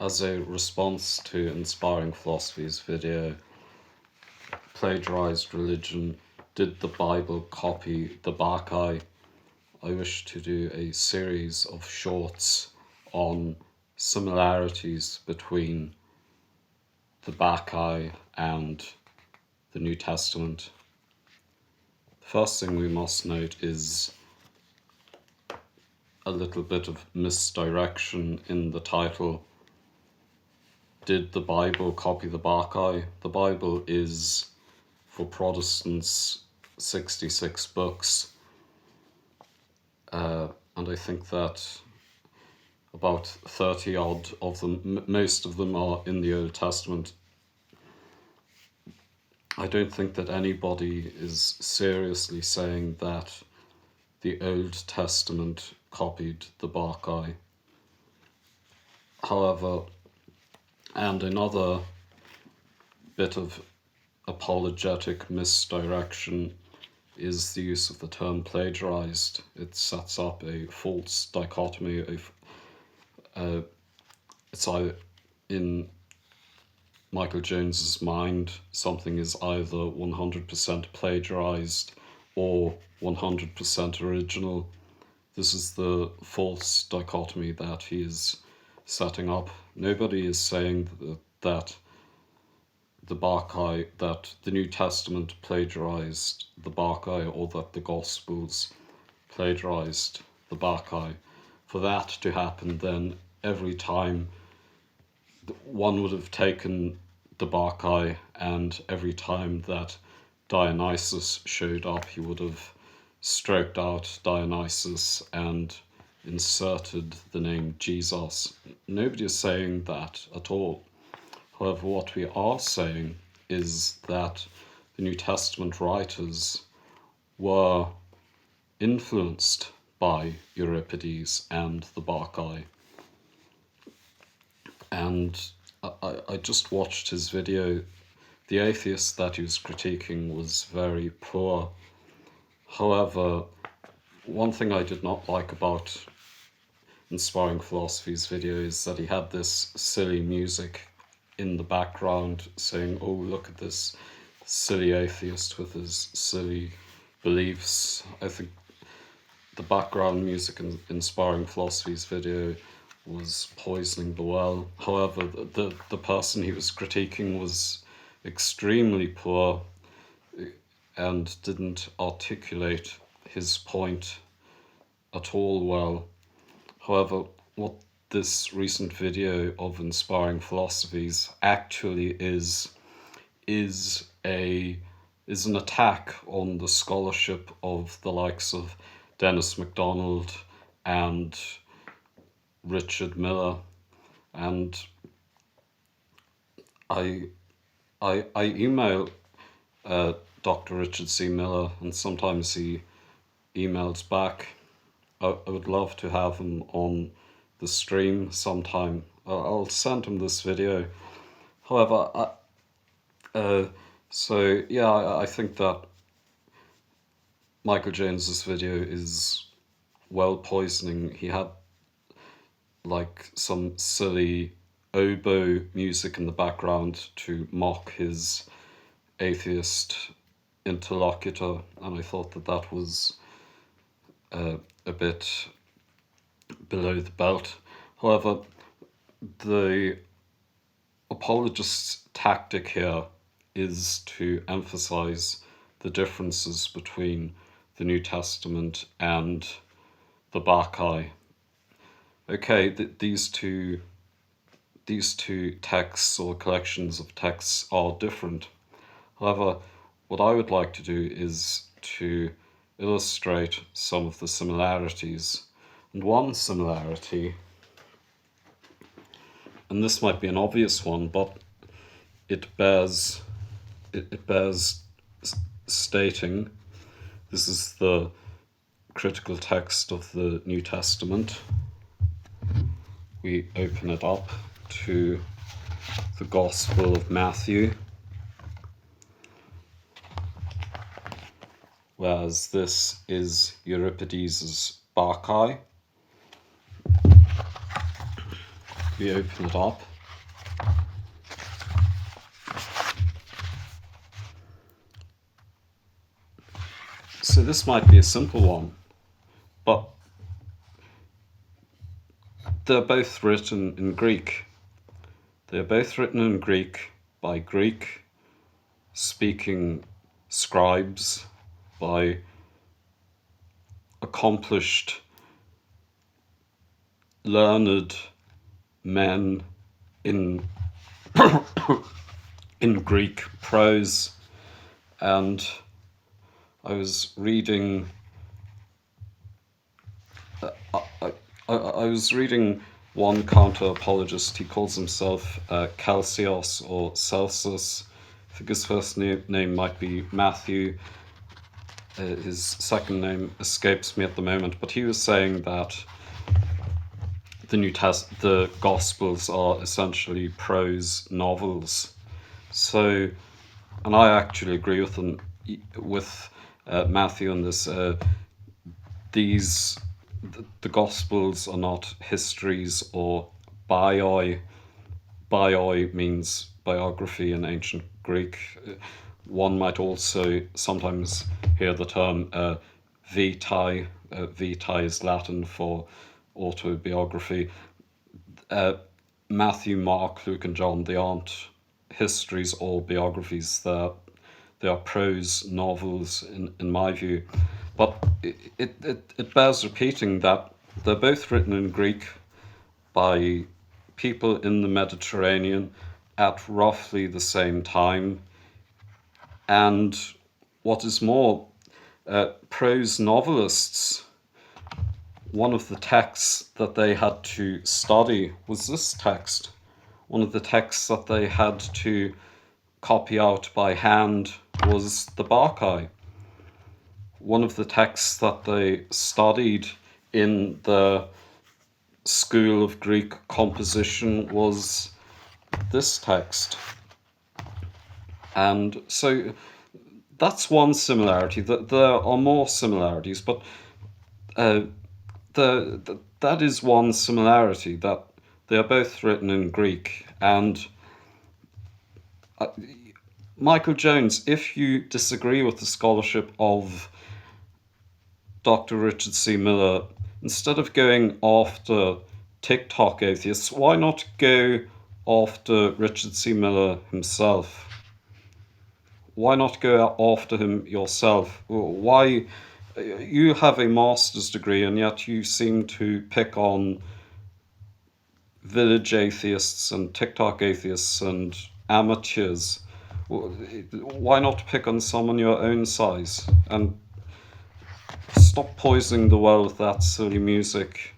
As a response to Inspiring Philosophy's video, Plagiarized Religion, Did the Bible Copy the Bacchae? I wish to do a series of shorts on similarities between the Bacchae and the New Testament. The first thing we must note is a little bit of misdirection in the title. Did the Bible copy the Bacchae? The Bible is, for Protestants, 66 books. And I think that about 30 odd of them, most of them are in the Old Testament. I don't think that anybody is seriously saying that the Old Testament copied the Bacchae. However, and another bit of apologetic misdirection is the use of the term plagiarized. It sets up a false dichotomy of it's either, in Michael Jones's mind, something is either 100% plagiarized or 100% original. This is the false dichotomy that he is setting up. Nobody is saying that the Bacchae, that the New Testament plagiarized the Bacchae, or that the Gospels plagiarized the Bacchae. For that to happen, then every time one would have taken the Bacchae, and every time that Dionysus showed up, he would have stroked out Dionysus and inserted the name Jesus. Nobody is saying that at all. However, what we are saying is that the New Testament writers were influenced by Euripides and the Bacchae. And I just watched his video. The atheist that he was critiquing was very poor. However, one thing I did not like about Inspiring Philosophy's video is that he had this silly music in the background saying, oh, look at this silly atheist with his silly beliefs. I think the background music in Inspiring Philosophy's video was poisoning the well. However, the person he was critiquing was extremely poor and didn't articulate his point at all well. However, what this recent video of Inspiring Philosophies actually is an attack on the scholarship of the likes of Dennis MacDonald and Richard Miller. And I email Dr. Richard C. Miller, and sometimes he emails back. I would love to have him on the stream sometime. I'll send him this video. However, I think that Michael Jones's video is well poisoning. He had like some silly oboe music in the background to mock his atheist interlocutor, and I thought that was a bit below the belt. However, the apologist's tactic here is to emphasize the differences between the New Testament and the Bacchae. Okay, these two texts or collections of texts are different. However, what I would like to do is to illustrate some of the similarities. And one similarity, and this might be an obvious one, but it bears stating. This is the critical text of the New Testament. We open it up to the Gospel of Matthew, whereas this is Euripides' Bacchae. We open it up So this might be a simple one, but they're both written in Greek. They're both written in Greek by Greek-speaking scribes, by accomplished, learned men in in Greek prose. And I was reading I was reading one counter-apologist. He calls himself Celsius or Celsus. I think his first name might be Matthew. His second name escapes me at the moment, but he was saying that the Gospels are essentially prose novels. So, and I actually agree with him, with Matthew on this. The Gospels are not histories or bioi. Bioi means biography in ancient Greek. One might also sometimes hear the term vitae. Vitae is Latin for autobiography. Matthew, Mark, Luke, and John, they aren't histories or biographies. They are prose novels, in my view. But it bears repeating that they're both written in Greek by people in the Mediterranean at roughly the same time. And what is more, prose novelists, one of the texts that they had to study was this text. One of the texts that they had to copy out by hand was the Bacchae. One of the texts that they studied in the School of Greek Composition was this text. And so that's one similarity. There are more similarities, but that is one similarity, that they are both written in Greek. And Michael Jones, if you disagree with the scholarship of Dr. Richard C. Miller, instead of going after TikTok atheists, why not go after Richard C. Miller himself? Why not go after him yourself? Why? You have a master's degree and yet you seem to pick on village atheists and TikTok atheists and amateurs. Why not pick on someone your own size? And stop poisoning the world with that silly music.